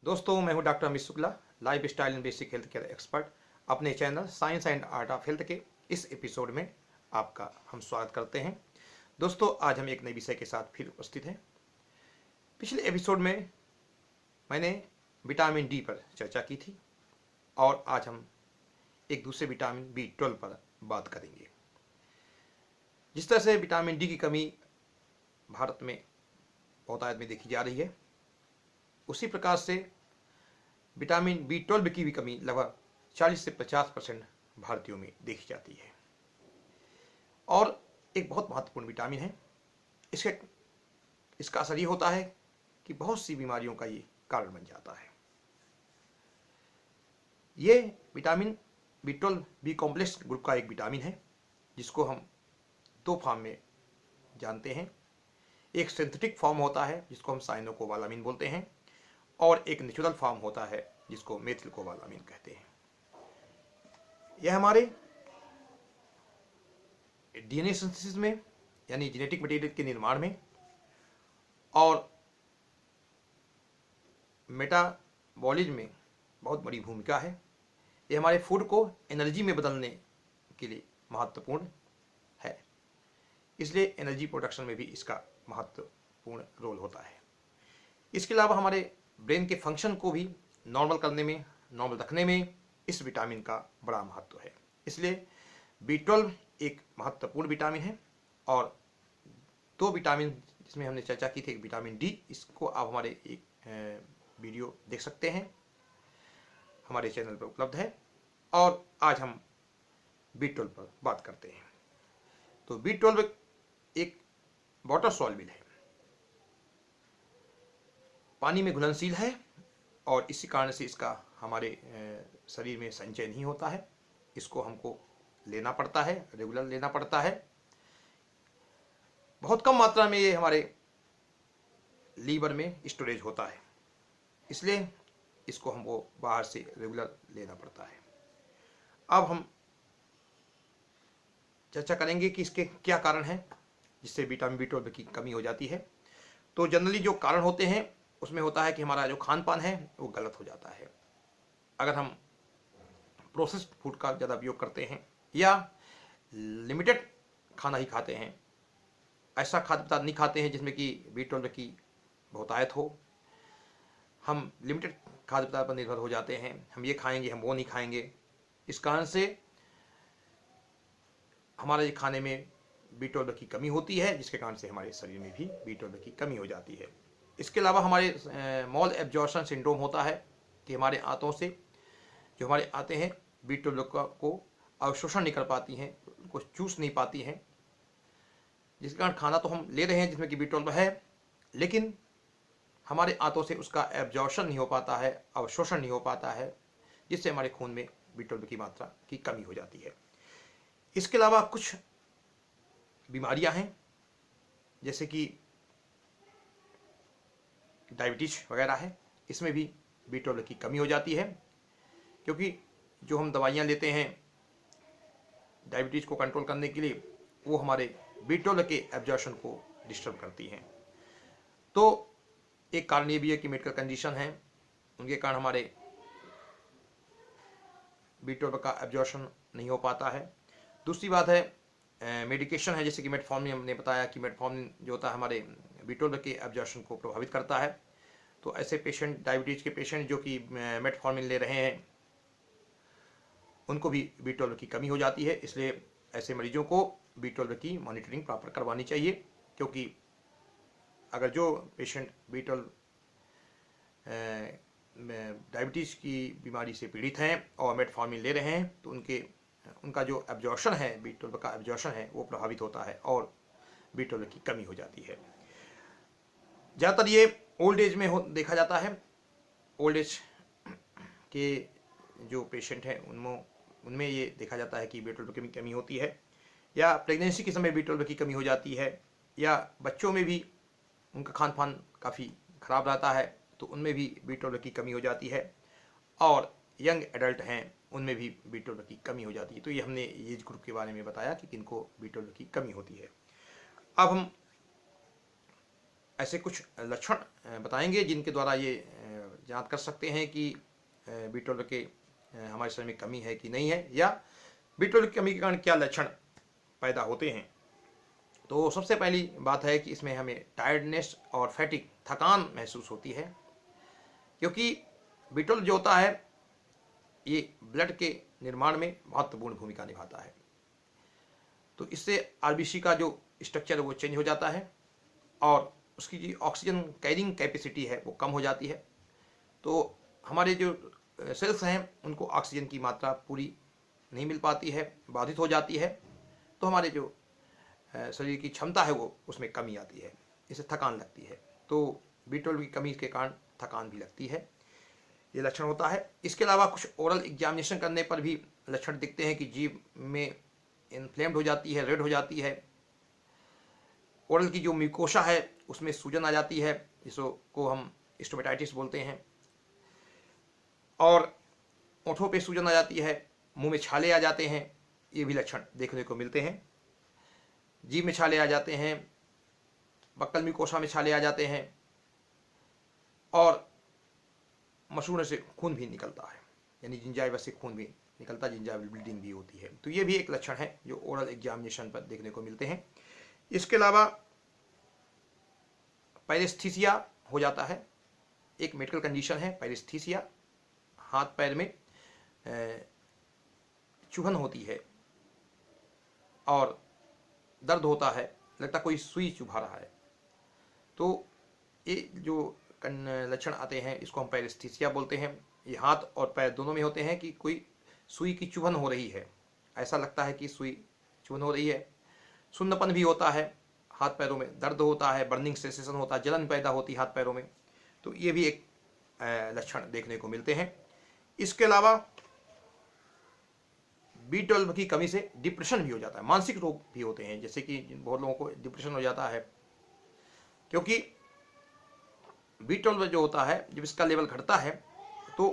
दोस्तों, मैं हूं doctor Amit Shukla, lifestyle and basic health care expert. अपने channel science and art of health के इस एपिसोड में आपका हम स्वागत करते हैं। दोस्तों, आज हम एक नए विषय के साथ फिर उपस्थित हैं। पिछले एपिसोड में मैंने विटामिन डी पर चर्चा की थी और आज हम एक दूसरे विटामिन B12 पर बात करेंगे। जिस तरह से विटामिन डी की कमी भारत में बहुतायत में देखी जा रही है, उसी प्रकार से विटामिन B12 की भी कमी लगभग 40 से 50% भारतीयों में देखी जाती है और एक बहुत महत्वपूर्ण विटामिन है। इसका असर ये होता है कि बहुत सी बीमारियों का ये कारण बन जाता है। ये vitamin B12 B complex group का एक विटामिन है, जिसको हम दो फॉर्म में जानते हैं। एक सिंथेटिक फॉर्म होता है जिसको हम साइनोकोबालामिन बोलते हैं, और एक नेचुरल फॉर्म होता है जिसको मेथिलकोबालामिन कहते हैं। यह हमारे डीएनए सिंथेसिस में यानी जेनेटिक मटेरियल के निर्माण में और मेटाबॉलिज्म में बहुत बड़ी भूमिका है। यह हमारे फूड को एनर्जी में बदलने के लिए महत्वपूर्ण है, इसलिए एनर्जी प्रोडक्शन में भी इसका महत्वपूर्ण रोल होता है। इसके अलावा हमारे ब्रेन के फंक्शन को भी नॉर्मल करने में, नॉर्मल रखने में इस विटामिन का बड़ा महत्व है। इसलिए B12 एक महत्वपूर्ण विटामिन है। और दो विटामिन जिसमें हमने चर्चा की थी, एक विटामिन डी, इसको आप हमारे एक वीडियो देख सकते हैं, हमारे चैनल पर उपलब्ध है। और आज हम B12 पर बात करते हैं। तो B12 एक वाटर सॉल्युबल है, पानी में घुलनशील है और इसी कारण से इसका हमारे शरीर में संचय नहीं होता है। इसको हमको लेना पड़ता है, रेगुलर लेना पड़ता है। बहुत कम मात्रा में ये हमारे लीवर में स्टोरेज होता है, इसलिए इसको हमको बाहर से रेगुलर लेना पड़ता है। अब हम चर्चा करेंगे कि इसके क्या कारण हैं जिससे विटामिन B12 की कमी हो जाती है। तो जनरली जो कारण होते हैं उसमें होता है कि हमारा जो खान पान है वो गलत हो जाता है। अगर हम प्रोसेस्ड फूड का ज़्यादा उपयोग करते हैं या लिमिटेड खाना ही खाते हैं, ऐसा खाद्य पदार्थ नहीं खाते हैं जिसमें कि B12 की बहुतायत हो, हम लिमिटेड खाद्य पदार्थ पर निर्भर हो जाते हैं, हम ये खाएंगे, हम वो नहीं खाएंगे, इस कारण से हमारे खाने में B12 की कमी होती है, जिसके कारण से हमारे शरीर में भी B12 की कमी हो जाती है। इसके अलावा हमारे मॉल एब्जॉर्प्शन सिंड्रोम होता है कि हमारे आंतों से जो हमारे आते हैं B12 को अवशोषण नहीं कर पाती हैं, उनको चूस नहीं पाती हैं, जिसके कारण खाना तो हम ले रहे हैं जिसमें कि B12 है, लेकिन हमारे आंतों से उसका एब्जॉर्प्शन नहीं हो पाता है, अवशोषण नहीं हो पाता है, जिससे हमारे खून में B12 की मात्रा की कमी हो जाती है। इसके अलावा कुछ बीमारियां हैं जैसे कि डायबिटीज वगैरह है, इसमें भी B12 की कमी हो जाती है, क्योंकि जो हम दवाइयाँ लेते हैं डायबिटीज को कंट्रोल करने के लिए, वो हमारे B12 के एब्जॉर्प्शन को डिस्टर्ब करती हैं। तो एक कारण ये भी है कि मेडिकल कंडीशन है, उनके कारण हमारे B12 का एब्जॉर्प्शन नहीं हो पाता है। दूसरी बात है मेडिकेशन है, जैसे कि मेटफॉर्मिन, हमने बताया कि मेटफॉर्मिन जो होता है हमारे B12 के एब्जॉर्प्शन को प्रभावित करता है। तो ऐसे पेशेंट, डायबिटीज के पेशेंट जो कि मेटफॉर्मिन ले रहे हैं, उनको भी B12 की कमी हो जाती है। इसलिए ऐसे मरीजों को B12 की मॉनिटरिंग प्रॉपर करवानी चाहिए, क्योंकि अगर जो पेशेंट B12 डायबिटीज़ की बीमारी से पीड़ित हैं और मेटफॉर्मिन ले रहे हैं, तो उनका जो एब्जॉर्प्शन है, B12 का एब्जॉर्प्शन है, वो प्रभावित होता है और B12 की कमी हो जाती है। ज़्यादातर ये ओल्ड एज में देखा जाता है। ओल्ड एज के जो पेशेंट हैं उनमें ये देखा जाता है कि B12 की कमी होती है, या प्रेगनेंसी के समय B12 की कमी हो जाती है, या बच्चों में भी उनका खान पान काफ़ी ख़राब रहता है तो उनमें भी B12 की कमी हो जाती है, और यंग एडल्ट हैं उनमें भी B12 की कमी हो जाती है। तो ये हमने एज ग्रुप के बारे में बताया कि किनको B12 की कमी होती है। अब हम ऐसे कुछ लक्षण बताएंगे जिनके द्वारा ये जांच कर सकते हैं कि B12 के हमारे शरीर में कमी है कि नहीं है, या B12 की कमी के कारण क्या लक्षण पैदा होते हैं। तो सबसे पहली बात है कि इसमें हमें टायर्डनेस और फैटिक, थकान महसूस होती है, क्योंकि B12 जो होता है ये ब्लड के निर्माण में महत्वपूर्ण भूमिका निभाता है। तो इससे आरबीसी का जो स्ट्रक्चर है वो चेंज हो जाता है और उसकी जो ऑक्सीजन कैरिंग कैपेसिटी है वो कम हो जाती है। तो हमारे जो सेल्स हैं उनको ऑक्सीजन की मात्रा पूरी नहीं मिल पाती है, बाधित हो जाती है। तो हमारे जो शरीर की क्षमता है वो उसमें कमी आती है, इससे थकान लगती है। तो B12 की कमी के कारण थकान भी लगती है, ये लक्षण होता है। इसके अलावा कुछ ओरल एग्जामिनेशन करने पर भी लक्षण दिखते हैं कि जीभ में इन्फ्लेम्ड हो जाती है, रेड हो जाती है। ओरल की जो म्यूकोसा है उसमें सूजन आ जाती है, जिसको हम स्टोमेटाइटिस बोलते हैं। और ओठों पे सूजन आ जाती है, मुंह में छाले आ जाते हैं, ये भी लक्षण देखने को मिलते हैं। जीभ में छाले आ जाते हैं, बक्कल म्यूकोसा में छाले आ जाते हैं और मसूड़े से खून भी निकलता है, यानी जिंजाइवा से खून भी निकलता है, जिंजाइवल ब्लीडिंग भी होती है। तो ये भी एक लक्षण है जो ओरल एग्जामिनेशन पर देखने को मिलते हैं। इसके अलावा पैरेस्थीसिया हो जाता है, एक मेडिकल कंडीशन है पैरेस्थीसिया। हाथ पैर में चुभन होती है और दर्द होता है, लगता कोई सुई चुभा रहा है। तो ये जो लक्षण आते हैं इसको हम पैरेस्थीसिया बोलते हैं। ये हाथ और पैर दोनों में होते हैं कि कोई सुई की चुभन हो रही है, ऐसा लगता है कि सुई चुभन हो रही है। सुन्नपन भी होता है, हाथ पैरों में दर्द होता है, बर्निंग सेंसेशन होता है, जलन पैदा होती है हाथ पैरों में। तो ये भी एक लक्षण देखने को मिलते हैं। इसके अलावा B12 की कमी से डिप्रेशन भी हो जाता है, मानसिक रोग भी होते हैं, जैसे कि बहुत लोगों को डिप्रेशन हो जाता है, क्योंकि B12 जो होता है जब इसका लेवल घटता है तो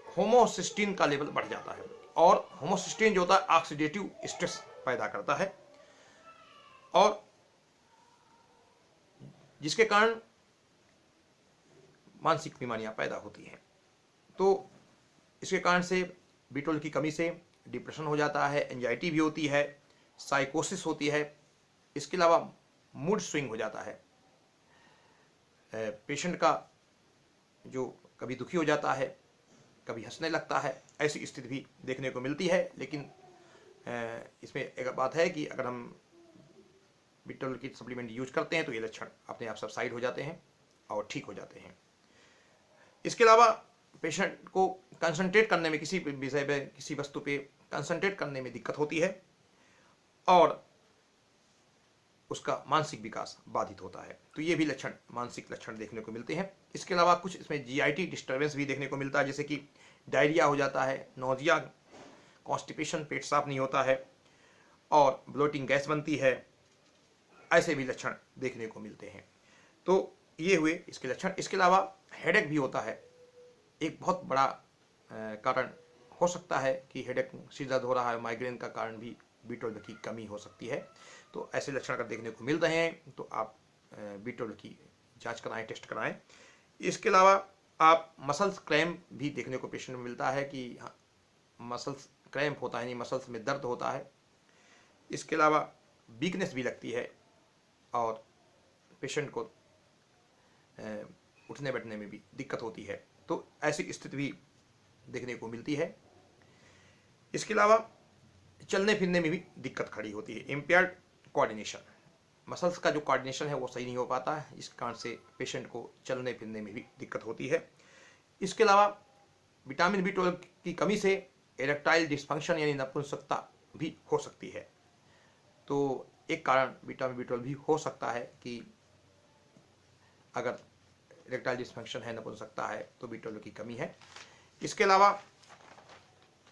होमोसिस्टीन का लेवल बढ़ जाता है, और होमोसिस्टीन जो होता है ऑक्सीडेटिव स्ट्रेस पैदा करता है, और जिसके कारण मानसिक बीमारियां पैदा होती हैं। तो इसके कारण से B12 की कमी से डिप्रेशन हो जाता है, एंजाइटी भी होती है, साइकोसिस होती है। इसके अलावा मूड स्विंग हो जाता है, पेशेंट का जो कभी दुखी हो जाता है, कभी हंसने लगता है, ऐसी स्थिति भी देखने को मिलती है। लेकिन इसमें एक बात है कि अगर हम B12 की सप्लीमेंट यूज करते हैं तो ये लक्षण अपने आप सबसाइड हो जाते हैं और ठीक हो जाते हैं। इसके अलावा पेशेंट को कंसंट्रेट करने में, किसी विषय पे, किसी वस्तु पे कंसंट्रेट करने में दिक्कत होती है और उसका मानसिक विकास बाधित होता है। तो ये भी लक्षण, मानसिक लक्षण देखने को मिलते हैं। इसके अलावा कुछ इसमें GIT डिस्टर्बेंस भी देखने को मिलता है, जैसे कि डायरिया हो जाता है, नोजिया, कॉन्स्टिपेशन, पेट साफ नहीं होता है और ब्लोटिंग गैस बनती है, ऐसे भी लक्षण देखने को मिलते हैं। तो ये हुए इसके लक्षण। इसके अलावा हेडेक भी होता है, एक बहुत बड़ा कारण हो सकता है कि हेडेक, सिर दर्द हो रहा है, माइग्रेन का कारण भी B12 की कमी हो सकती है। तो ऐसे लक्षण अगर देखने को मिल रहे हैं तो आप B12 की जांच कराएं, टेस्ट कराएं। इसके अलावा आप मसल्स क्रैम्प भी देखने को पेशेंट में मिलता है कि मसल्स क्रैम्प होता है, यानी मसल्स में दर्द होता है। इसके अलावा वीकनेस भी लगती है और पेशेंट को उठने बैठने में भी दिक्कत होती है। तो ऐसी स्थिति भी देखने को मिलती है। इसके अलावा चलने फिरने में भी दिक्कत खड़ी होती है, इम्पेयर्ड कोऑर्डिनेशन, मसल्स का जो कोऑर्डिनेशन है वो सही नहीं हो पाता है, इस कारण से पेशेंट को चलने फिरने में भी दिक्कत होती है। इसके अलावा विटामिन B12 की कमी से इरेक्टाइल डिस्फंक्शन यानी नपुंसकता भी हो सकती है। तो एक कारण विटामिन B12 भी हो सकता है कि अगर इरेक्टाइल डिस्फंक्शन है, नपुंसकता है, तो B12 की कमी है। इसके अलावा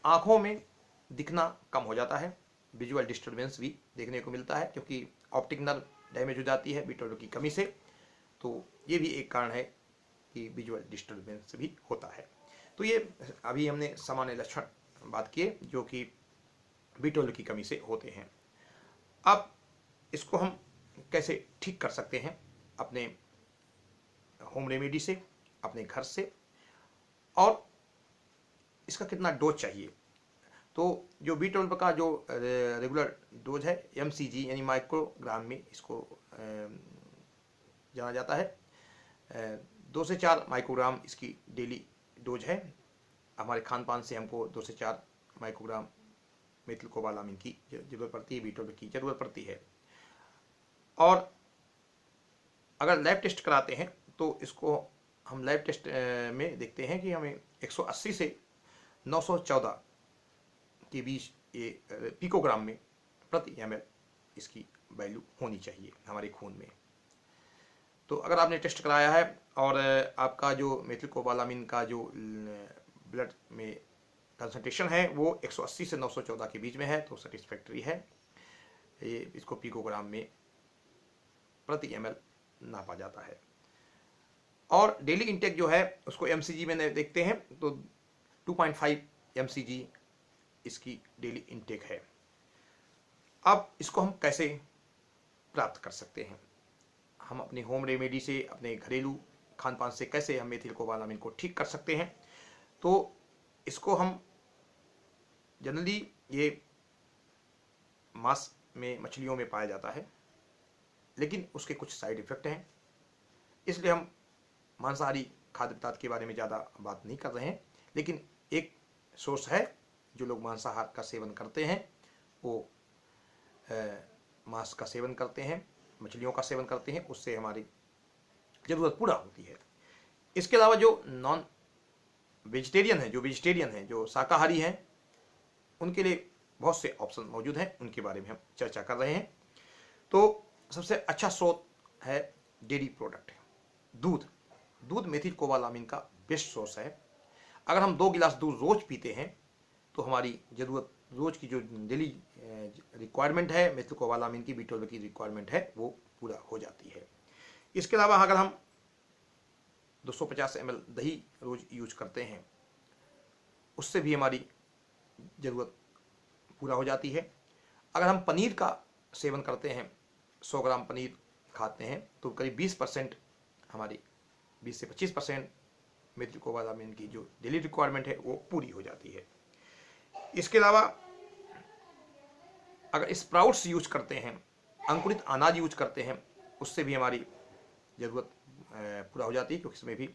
आँखों में दिखना कम हो जाता है, विजुअल डिस्टर्बेंस भी देखने को मिलता है, क्योंकि ऑप्टिक नर्व डैमेज हो जाती है B12 की कमी से। तो ये भी एक कारण है कि विजुअल डिस्टर्बेंस भी होता है। तो ये अभी हमने सामान्य लक्षण बात किए जो कि B12 की कमी से होते हैं। अब इसको हम कैसे ठीक कर सकते हैं अपने होम रेमेडी से, अपने घर से, और इसका कितना डोज चाहिए। तो जो B12 का जो रेगुलर डोज है mcg यानी माइक्रोग्राम में इसको जाना जाता है। 2 से 4 माइक्रोग्राम इसकी डेली डोज है। हमारे खान पान से हमको 2 से 4 माइक्रोग्राम मेथिलकोबालामिन की जरूरत पड़ती है, B12 की जरूरत पड़ती है। और अगर लैब टेस्ट कराते हैं तो इसको हम लैब टेस्ट में देखते हैं कि हमें 180 से 914 के बीच ये पिकोग्राम में प्रति ml इसकी वैल्यू होनी चाहिए हमारे खून में। तो अगर आपने टेस्ट कराया है और आपका जो मेथिलकोबालामिन का जो ब्लड में कंसंट्रेशन है वो 180 से 914 के बीच में है तो सेटिस्फैक्ट्री है। ये इसको पिकोग्राम में प्रति ml नापा जाता है। और डेली इंटेक जो है उसको mcg में देखते हैं तो 2.5 mcg इसकी डेली इंटेक है। अब इसको हम कैसे प्राप्त कर सकते हैं, हम अपने होम रेमेडी से, अपने घरेलू खान पान से कैसे हम मेथिलकोबालामिन को ठीक कर सकते हैं। तो इसको हम जनरली ये मांस में, मछलियों में पाया जाता है, लेकिन उसके कुछ साइड इफेक्ट हैं, इसलिए हम मांसाहारी खाद्य पदार्थ के बारे में ज़्यादा बात नहीं कर रहे हैं। लेकिन एक सोर्स है, जो लोग मांसाहार का सेवन करते हैं वो मांस का सेवन करते हैं, मछलियों का सेवन करते हैं, उससे हमारी ज़रूरत पूरा होती है। इसके अलावा जो नॉन वेजिटेरियन है, जो वेजिटेरियन है, जो शाकाहारी हैं, उनके लिए बहुत से ऑप्शन मौजूद हैं, उनके बारे में हम चर्चा कर रहे हैं। तो सबसे अच्छा स्रोत है डेयरी प्रोडक्ट, दूध मेथिलकोबालामिन का बेस्ट सोर्स है। अगर हम 2 गिलास दूध रोज पीते हैं तो हमारी ज़रूरत, रोज की जो डेली रिक्वायरमेंट है मेथिलकोबालामिन की, B12 की रिक्वायरमेंट है, वो पूरा हो जाती है। इसके अलावा अगर हम 250 ml दही रोज यूज करते हैं, उससे भी हमारी ज़रूरत पूरा हो जाती है। अगर हम पनीर का सेवन करते हैं, 100 ग्राम पनीर खाते हैं, तो करीब 20% हमारी 20 से 25% मेथिलकोबालामिन की जो डेली रिक्वायरमेंट है वो पूरी हो जाती है। इसके अलावा अगर स्प्राउट्स यूज करते हैं, अंकुरित अनाज यूज करते हैं, उससे भी हमारी ज़रूरत पूरा हो जाती है, क्योंकि इसमें भी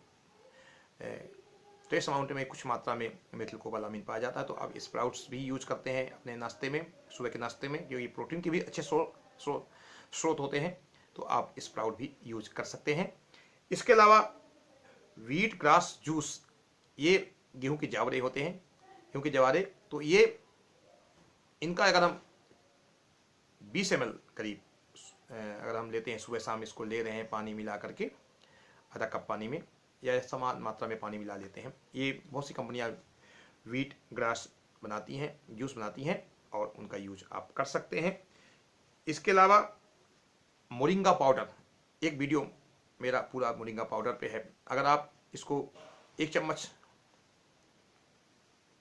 ट्रेस अमाउंट में कुछ मात्रा में मेथिलकोबालामिन पाया जाता है। तो अब स्प्राउट्स भी यूज करते हैं अपने नाश्ते में, सुबह के नाश्ते में, जो ये प्रोटीन के भी अच्छे स्रोत होते हैं, तो आप स्प्राउट भी यूज कर सकते हैं। इसके अलावा व्हीट ग्रास जूस, ये गेहूं के जावरे होते हैं, गेहूं के जवारे, तो ये इनका अगर हम 20 ml करीब अगर हम लेते हैं, सुबह शाम इसको ले रहे हैं पानी मिला करके, आधा कप पानी में या समान मात्रा में पानी मिला लेते हैं। ये बहुत सी कंपनियां व्हीट ग्रास बनाती हैं, जूस बनाती हैं, और उनका यूज आप कर सकते हैं। इसके अलावा मोरिंगा पाउडर, एक वीडियो मेरा पूरा मोरिंगा पाउडर पे है। अगर आप इसको 1 चम्मच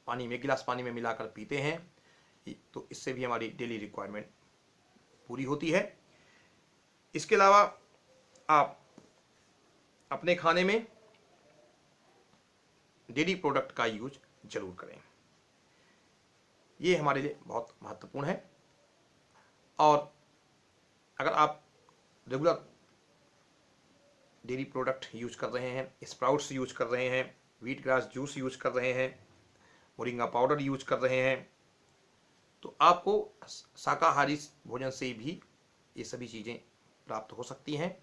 पानी में, गिलास पानी में मिलाकर पीते हैं, तो इससे भी हमारी डेली रिक्वायरमेंट पूरी होती है। इसके अलावा आप अपने खाने में डेयरी प्रोडक्ट का यूज जरूर करें, ये हमारे लिए बहुत महत्वपूर्ण है। और अगर आप रेगुलर डेयरी प्रोडक्ट यूज कर रहे हैं, स्प्राउट्स यूज कर रहे हैं, व्हीट ग्रास जूस यूज कर रहे हैं, मोरिंगा पाउडर यूज कर रहे हैं, तो आपको शाकाहारी भोजन से भी ये सभी चीज़ें प्राप्त हो सकती हैं,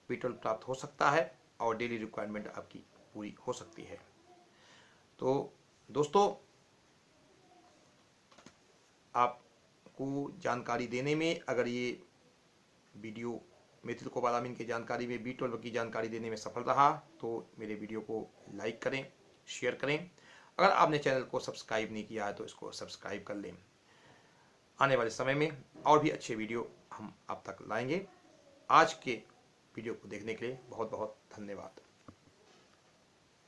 B12 प्राप्त हो सकता है, और डेली रिक्वायरमेंट आपकी पूरी हो सकती है। तो दोस्तों, आपको जानकारी देने में, अगर ये वीडियो मेथिलकोबालामिन की जानकारी में, B12 की जानकारी देने में सफल रहा, तो मेरे वीडियो को लाइक करें, शेयर करें। अगर आपने चैनल को सब्सक्राइब नहीं किया है तो इसको सब्सक्राइब कर लें। आने वाले समय में और भी अच्छे वीडियो हम आप तक लाएंगे। आज के वीडियो को देखने के लिए बहुत बहुत धन्यवाद।